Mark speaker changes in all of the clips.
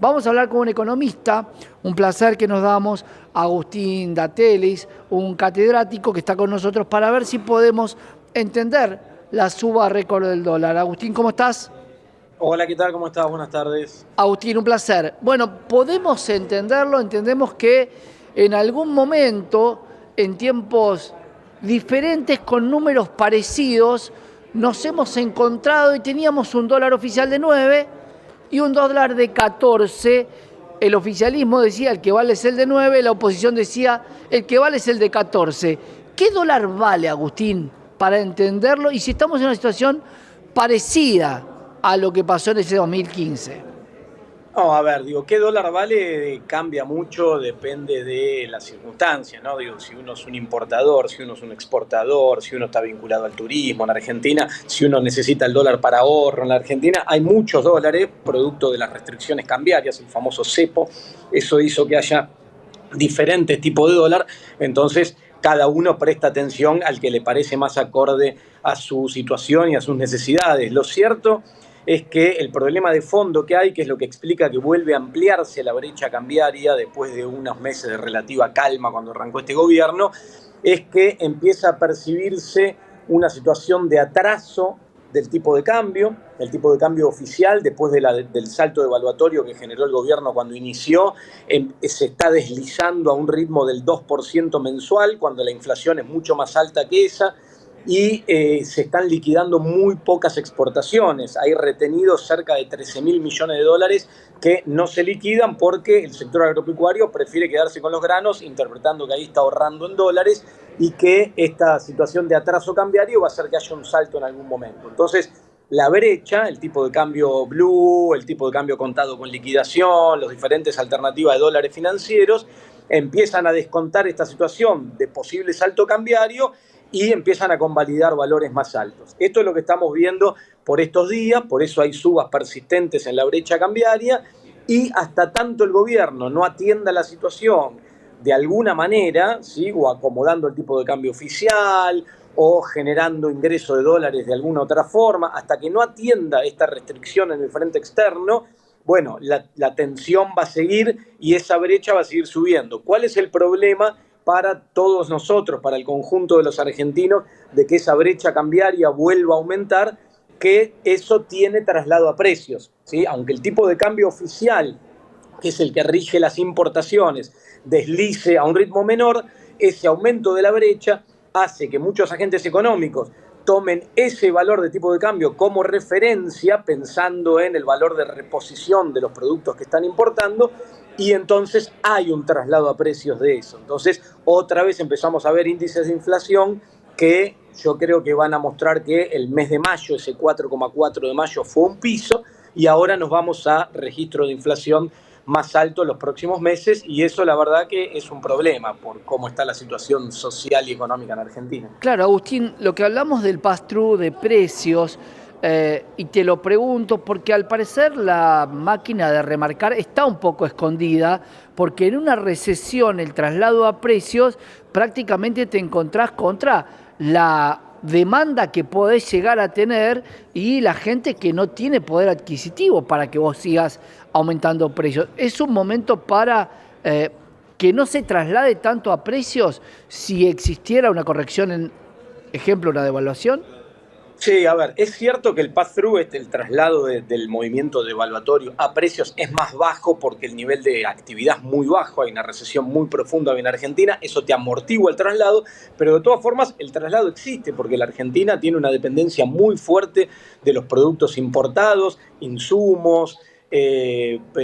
Speaker 1: Vamos a hablar con un economista, un placer que nos damos, Agustín Datelis, un catedrático que está con nosotros para ver si podemos entender la suba récord del dólar. Agustín, ¿cómo estás?
Speaker 2: Hola, ¿qué tal? ¿Cómo estás? Buenas tardes.
Speaker 1: Agustín, un placer. Bueno, podemos entenderlo, entendemos que en algún momento, en tiempos diferentes, con números parecidos, nos hemos encontrado y teníamos un dólar oficial de 9 y un dólar de 14. El oficialismo decía el que vale es el de 9, la oposición decía el que vale es el de 14. ¿Qué dólar vale, Agustín, para entenderlo? Y si estamos en una situación parecida a lo que pasó en ese 2015.
Speaker 2: No, a ver, digo, ¿qué dólar vale? Cambia mucho, depende de las circunstancias, ¿no? Digo, si uno es un importador, si uno es un exportador, si uno está vinculado al turismo en Argentina, si uno necesita el dólar para ahorro en la Argentina, hay muchos dólares producto de las restricciones cambiarias, el famoso cepo. Eso hizo que haya diferentes tipos de dólar, entonces cada uno presta atención al que le parece más acorde a su situación y a sus necesidades. Lo cierto es que el problema de fondo que hay, que es lo que explica que vuelve a ampliarse la brecha cambiaria después de unos meses de relativa calma cuando arrancó este gobierno, es que empieza a percibirse una situación de atraso del tipo de cambio, el tipo de cambio oficial, después del salto devaluatorio que generó el gobierno cuando inició, se está deslizando a un ritmo del 2% mensual, cuando la inflación es mucho más alta que esa, y se están liquidando muy pocas exportaciones. Hay retenidos cerca de 13.000 millones de dólares que no se liquidan porque el sector agropecuario prefiere quedarse con los granos, interpretando que ahí está ahorrando en dólares y que esta situación de atraso cambiario va a hacer que haya un salto en algún momento. Entonces, la brecha, el tipo de cambio blue, el tipo de cambio contado con liquidación, las diferentes alternativas de dólares financieros, empiezan a descontar esta situación de posible salto cambiario y empiezan a convalidar valores más altos. Esto es lo que estamos viendo por estos días, por eso hay subas persistentes en la brecha cambiaria y hasta tanto el gobierno no atienda la situación de alguna manera, ¿sí? O acomodando el tipo de cambio oficial o generando ingreso de dólares de alguna otra forma, hasta que no atienda esta restricción en el frente externo, bueno, la tensión va a seguir y esa brecha va a seguir subiendo. ¿Cuál es el problema para todos nosotros, para el conjunto de los argentinos, de que esa brecha cambiaria vuelva a aumentar? Que eso tiene traslado a precios, ¿sí? Aunque el tipo de cambio oficial, que es el que rige las importaciones, deslice a un ritmo menor, ese aumento de la brecha hace que muchos agentes económicos tomen ese valor de tipo de cambio como referencia, pensando en el valor de reposición de los productos que están importando, y entonces hay un traslado a precios de eso. Entonces, otra vez empezamos a ver índices de inflación que yo creo que van a mostrar que el mes de mayo, ese 4,4 de mayo, fue un piso, y ahora nos vamos a registro de inflación más alto en los próximos meses, y eso la verdad que es un problema por cómo está la situación social y económica en Argentina.
Speaker 1: Claro, Agustín, lo que hablamos del pass-through de precios, y te lo pregunto porque al parecer la máquina de remarcar está un poco escondida, porque en una recesión el traslado a precios prácticamente te encontrás contra la demanda que podés llegar a tener y la gente que no tiene poder adquisitivo para que vos sigas aumentando precios. Es un momento para que no se traslade tanto a precios si existiera una corrección en, ejemplo, una devaluación.
Speaker 2: Sí, a ver, es cierto que el pass-through, el traslado del movimiento devaluatorio a precios es más bajo porque el nivel de actividad es muy bajo, hay una recesión muy profunda en Argentina, eso te amortigua el traslado, pero de todas formas el traslado existe porque la Argentina tiene una dependencia muy fuerte de los productos importados, insumos,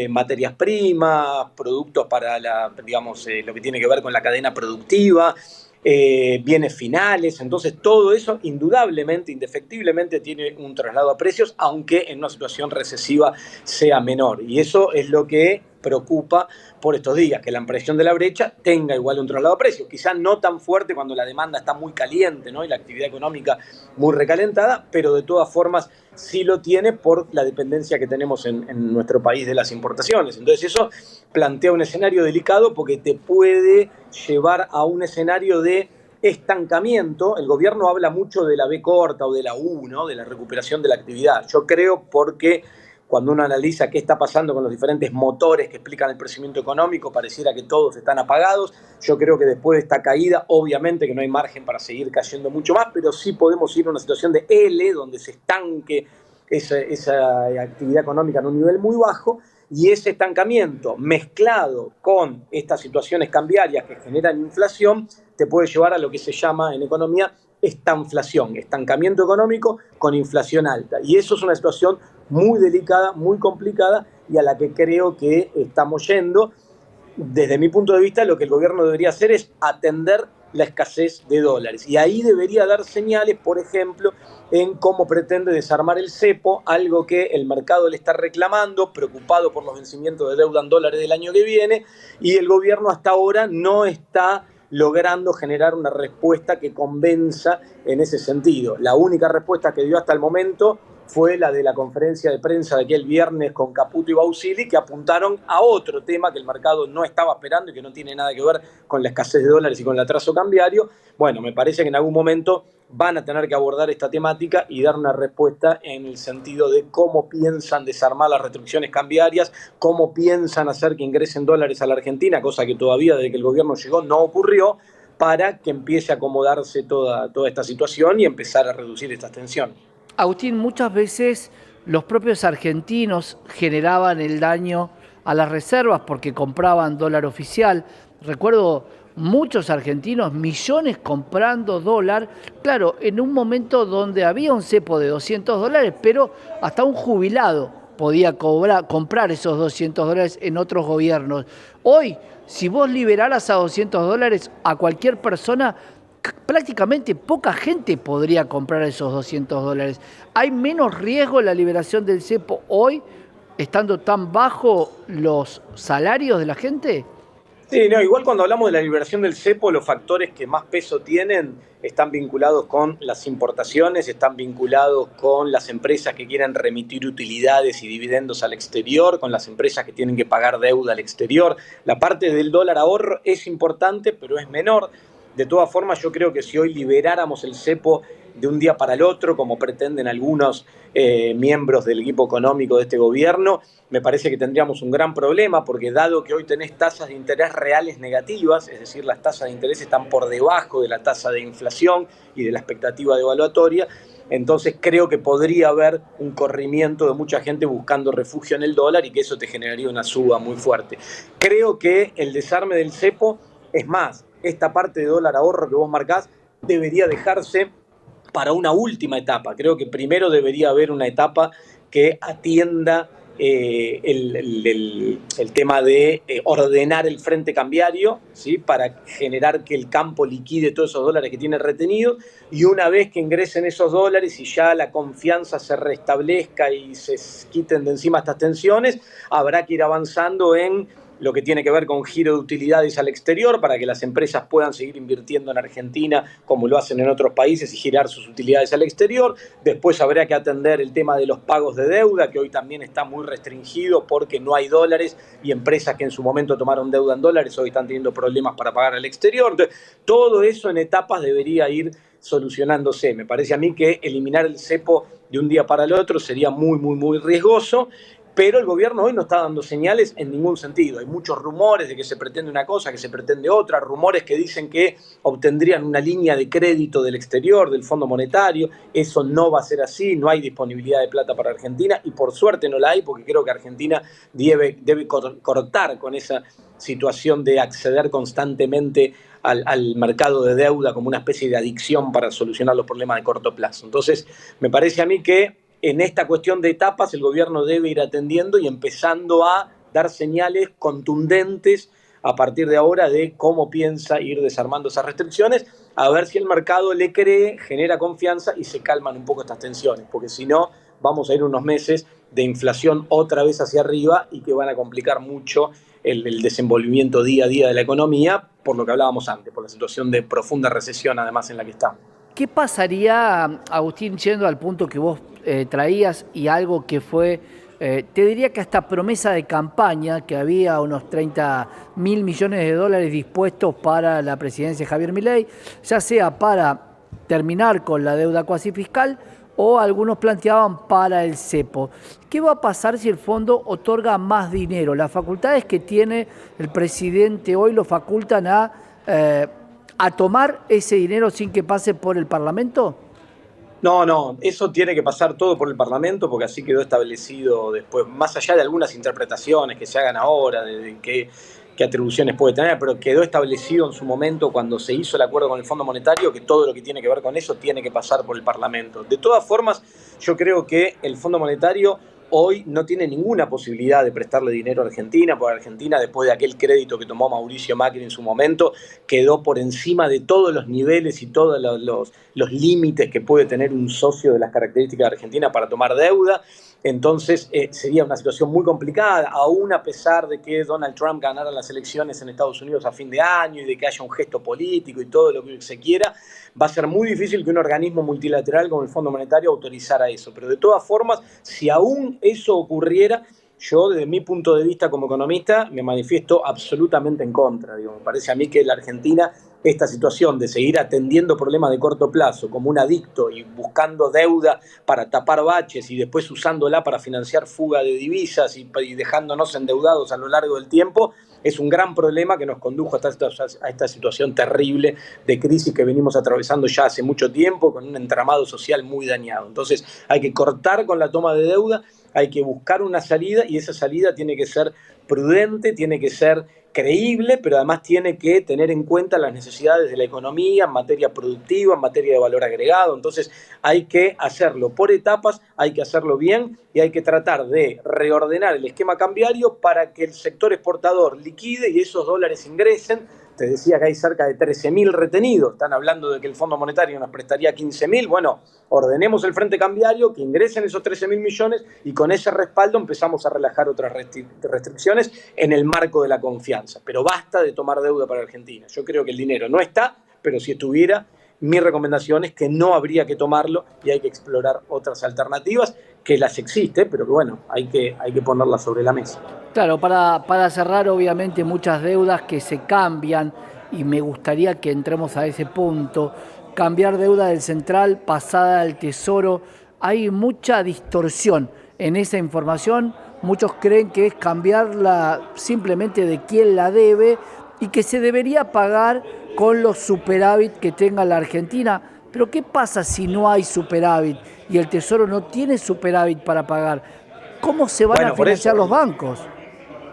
Speaker 2: materias primas, productos para digamos, lo que tiene que ver con la cadena productiva, bienes finales. Entonces todo eso indudablemente, indefectiblemente tiene un traslado a precios, aunque en una situación recesiva sea menor, y eso es lo que preocupa por estos días, que la ampliación de la brecha tenga igual un traslado a precios, quizás no tan fuerte cuando la demanda está muy caliente, ¿no? Y la actividad económica muy recalentada, pero de todas formas sí lo tiene por la dependencia que tenemos en nuestro país de las importaciones. Entonces eso plantea un escenario delicado porque te puede llevar a un escenario de estancamiento. El gobierno habla mucho de la B corta o de la U, ¿no? De la recuperación de la actividad. Yo creo porque cuando uno analiza qué está pasando con los diferentes motores que explican el crecimiento económico, pareciera que todos están apagados. Yo creo que después de esta caída, obviamente que no hay margen para seguir cayendo mucho más, pero sí podemos ir a una situación de L, donde se estanque esa actividad económica en un nivel muy bajo, y ese estancamiento mezclado con estas situaciones cambiarias que generan inflación te puede llevar a lo que se llama en economía estanflación, estancamiento económico con inflación alta. Y eso es una situación muy delicada, muy complicada, y a la que creo que estamos yendo. Desde mi punto de vista, lo que el gobierno debería hacer es atender la escasez de dólares. Y ahí debería dar señales, por ejemplo, en cómo pretende desarmar el cepo, algo que el mercado le está reclamando, preocupado por los vencimientos de deuda en dólares del año que viene, y el gobierno hasta ahora no está logrando generar una respuesta que convenza en ese sentido. La única respuesta que dio hasta el momento fue la de la conferencia de prensa de aquel viernes con Caputo y Bausili, que apuntaron a otro tema que el mercado no estaba esperando y que no tiene nada que ver con la escasez de dólares y con el atraso cambiario. Bueno, me parece que en algún momento van a tener que abordar esta temática y dar una respuesta en el sentido de cómo piensan desarmar las restricciones cambiarias, cómo piensan hacer que ingresen dólares a la Argentina, cosa que todavía desde que el gobierno llegó no ocurrió, para que empiece a acomodarse toda esta situación y empezar a reducir estas tensiones.
Speaker 1: Agustín, muchas veces los propios argentinos generaban el daño a las reservas porque compraban dólar oficial. Recuerdo muchos argentinos, millones comprando dólar, claro, en un momento donde había un cepo de $200, pero hasta un jubilado podía comprar esos $200 en otros gobiernos. Hoy, si vos liberaras a $200 a cualquier persona, prácticamente poca gente podría comprar esos $200. ¿Hay menos riesgo en la liberación del cepo hoy, estando tan bajo los salarios de la gente?
Speaker 2: Sí, no, igual cuando hablamos de la liberación del cepo, los factores que más peso tienen están vinculados con las importaciones, están vinculados con las empresas que quieren remitir utilidades y dividendos al exterior, con las empresas que tienen que pagar deuda al exterior. La parte del dólar ahorro es importante, pero es menor. De todas formas, yo creo que si hoy liberáramos el cepo de un día para el otro, como pretenden algunos miembros del equipo económico de este gobierno, me parece que tendríamos un gran problema, porque dado que hoy tenés tasas de interés reales negativas, es decir, las tasas de interés están por debajo de la tasa de inflación y de la expectativa devaluatoria, entonces creo que podría haber un corrimiento de mucha gente buscando refugio en el dólar y que eso te generaría una suba muy fuerte. Creo que el desarme del cepo, es más, esta parte de dólar ahorro que vos marcás debería dejarse para una última etapa. Creo que primero debería haber una etapa que atienda el tema de ordenar el frente cambiario, ¿sí? Para generar que el campo liquide todos esos dólares que tiene retenidos, y una vez que ingresen esos dólares y ya la confianza se restablezca y se quiten de encima estas tensiones, habrá que ir avanzando en lo que tiene que ver con giro de utilidades al exterior para que las empresas puedan seguir invirtiendo en Argentina como lo hacen en otros países y girar sus utilidades al exterior. Después habrá que atender el tema de los pagos de deuda, que hoy también está muy restringido porque no hay dólares y empresas que en su momento tomaron deuda en dólares hoy están teniendo problemas para pagar al exterior. Entonces, todo eso en etapas debería ir solucionándose. Me parece a mí que eliminar el cepo de un día para el otro sería muy, muy, muy riesgoso. Pero el gobierno hoy no está dando señales en ningún sentido. Hay muchos rumores de que se pretende una cosa, que se pretende otra, rumores que dicen que obtendrían una línea de crédito del exterior, del Fondo Monetario. Eso no va a ser así, no hay disponibilidad de plata para Argentina y por suerte no la hay, porque creo que Argentina debe cortar con esa situación de acceder constantemente al mercado de deuda como una especie de adicción para solucionar los problemas de corto plazo. Entonces, me parece a mí que en esta cuestión de etapas el gobierno debe ir atendiendo y empezando a dar señales contundentes a partir de ahora de cómo piensa ir desarmando esas restricciones, a ver si el mercado le cree, genera confianza y se calman un poco estas tensiones, porque si no vamos a ir unos meses de inflación otra vez hacia arriba y que van a complicar mucho el desenvolvimiento día a día de la economía, por lo que hablábamos antes, por la situación de profunda recesión además en la que estamos.
Speaker 1: ¿Qué pasaría, Agustín, yendo al punto que vos traías y algo que fue, te diría que hasta promesa de campaña, que había unos 30.000 millones de dólares dispuestos para la presidencia de Javier Milei, ya sea para terminar con la deuda cuasi fiscal o algunos planteaban para el cepo. ¿Qué va a pasar si el fondo otorga más dinero? Las facultades que tiene el presidente hoy lo facultan a tomar ese dinero sin que pase por el Parlamento.
Speaker 2: No, no, eso tiene que pasar todo por el Parlamento porque así quedó establecido después, más allá de algunas interpretaciones que se hagan ahora, de qué atribuciones puede tener, pero quedó establecido en su momento cuando se hizo el acuerdo con el Fondo Monetario que todo lo que tiene que ver con eso tiene que pasar por el Parlamento. De todas formas, yo creo que el Fondo Monetario hoy no tiene ninguna posibilidad de prestarle dinero a Argentina, porque Argentina, después de aquel crédito que tomó Mauricio Macri en su momento, quedó por encima de todos los niveles y todos los límites que puede tener un socio de las características de Argentina para tomar deuda. Entonces sería una situación muy complicada, aún a pesar de que Donald Trump ganara las elecciones en Estados Unidos a fin de año y de que haya un gesto político y todo lo que se quiera, va a ser muy difícil que un organismo multilateral como el Fondo Monetario autorizara eso. Pero de todas formas, si aún eso ocurriera, yo desde mi punto de vista como economista me manifiesto absolutamente en contra. Digo, me parece a mí que la Argentina, esta situación de seguir atendiendo problemas de corto plazo como un adicto y buscando deuda para tapar baches y después usándola para financiar fuga de divisas y dejándonos endeudados a lo largo del tiempo, es un gran problema que nos condujo a esta situación terrible de crisis que venimos atravesando ya hace mucho tiempo, con un entramado social muy dañado. Entonces hay que cortar con la toma de deuda, hay que buscar una salida y esa salida tiene que ser prudente, tiene que ser creíble, pero además tiene que tener en cuenta las necesidades de la economía en materia productiva, en materia de valor agregado. Entonces hay que hacerlo por etapas, hay que hacerlo bien y hay que tratar de reordenar el esquema cambiario para que el sector exportador liquide y esos dólares ingresen. Te decía que hay cerca de 13.000 retenidos, están hablando de que el Fondo Monetario nos prestaría 15.000, bueno, ordenemos el frente cambiario, que ingresen esos 13.000 millones y con ese respaldo empezamos a relajar otras restricciones en el marco de la confianza. Pero basta de tomar deuda para Argentina. Yo creo que el dinero no está, pero si estuviera, mi recomendación es que no habría que tomarlo y hay que explorar otras alternativas, que las existen, pero que bueno, hay que ponerlas sobre la mesa.
Speaker 1: Claro, para cerrar, obviamente, muchas deudas que se cambian, y me gustaría que entremos a ese punto. Cambiar deuda del central, pasada al tesoro, hay mucha distorsión en esa información. Muchos creen que es cambiarla simplemente de quién la debe y que se debería pagar con los superávit que tenga la Argentina. Pero ¿qué pasa si no hay superávit y el tesoro no tiene superávit para pagar? ¿Cómo se van a
Speaker 2: Bueno, por
Speaker 1: financiar
Speaker 2: eso,
Speaker 1: los bancos?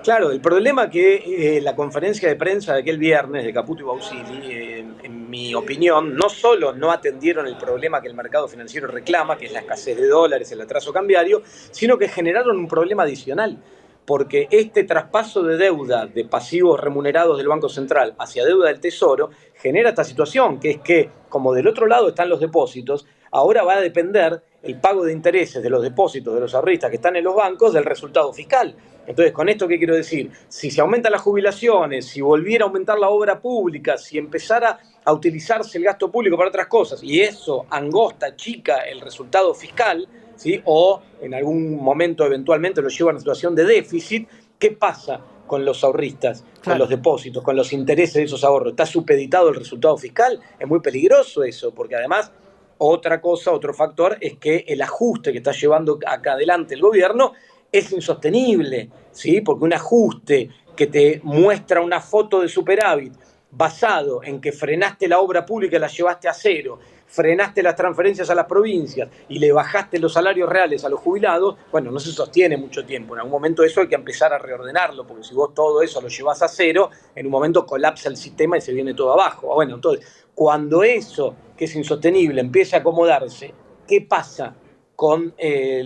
Speaker 2: claro, el problema que la conferencia de prensa de aquel viernes de Caputo y Bausili, en mi opinión, no solo no atendieron el problema que el mercado financiero reclama, que es la escasez de dólares, el atraso cambiario, sino que generaron un problema adicional, porque este traspaso de deuda de pasivos remunerados del Banco Central hacia deuda del Tesoro genera esta situación, que es que, como del otro lado están los depósitos, ahora va a depender el pago de intereses de los depósitos de los ahorristas que están en los bancos del resultado fiscal. Entonces, ¿con esto qué quiero decir? Si se aumentan las jubilaciones, si volviera a aumentar la obra pública, si empezara a utilizarse el gasto público para otras cosas, y eso angosta, chica el resultado fiscal, ¿sí? O en algún momento eventualmente lo lleva a una situación de déficit, ¿qué pasa con los ahorristas, con
Speaker 1: Claro.
Speaker 2: los depósitos, con los intereses de esos ahorros? ¿Está supeditado el resultado fiscal? Es muy peligroso eso, porque además otra cosa, otro factor, es que el ajuste que está llevando acá adelante el gobierno es insostenible, ¿sí? Porque un ajuste que te muestra una foto de superávit basado en que frenaste la obra pública y la llevaste a cero, frenaste las transferencias a las provincias y le bajaste los salarios reales a los jubilados, bueno, no se sostiene mucho tiempo. En algún momento eso hay que empezar a reordenarlo, porque si vos todo eso lo llevas a cero, en un momento colapsa el sistema y se viene todo abajo. Bueno, entonces, cuando eso, que es insostenible, empiece a acomodarse, ¿qué pasa con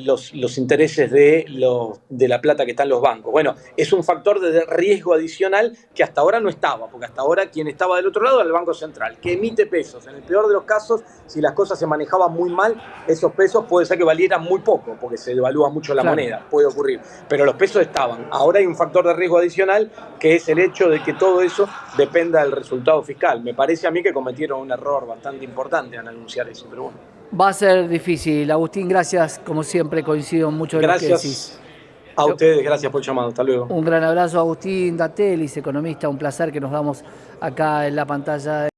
Speaker 2: los intereses de la plata que está en los bancos? Bueno, es un factor de riesgo adicional que hasta ahora no estaba, porque hasta ahora quien estaba del otro lado era el Banco Central, que emite pesos. En el peor de los casos, si las cosas se manejaban muy mal, esos pesos puede ser que valieran muy poco, porque se devalúa mucho la
Speaker 1: Claro.
Speaker 2: moneda, puede ocurrir. Pero los pesos estaban. Ahora hay un factor de riesgo adicional, que es el hecho de que todo eso dependa del resultado fiscal. Me parece a mí que cometieron un error bastante importante al anunciar eso, pero bueno.
Speaker 1: Va a ser difícil. Agustín, gracias. Como siempre, coincido en mucho de lo que decís.
Speaker 2: Gracias a ustedes, gracias por el llamado. Hasta luego.
Speaker 1: Un gran abrazo a Agustín Datelis, economista. Un placer que nos damos acá en la pantalla.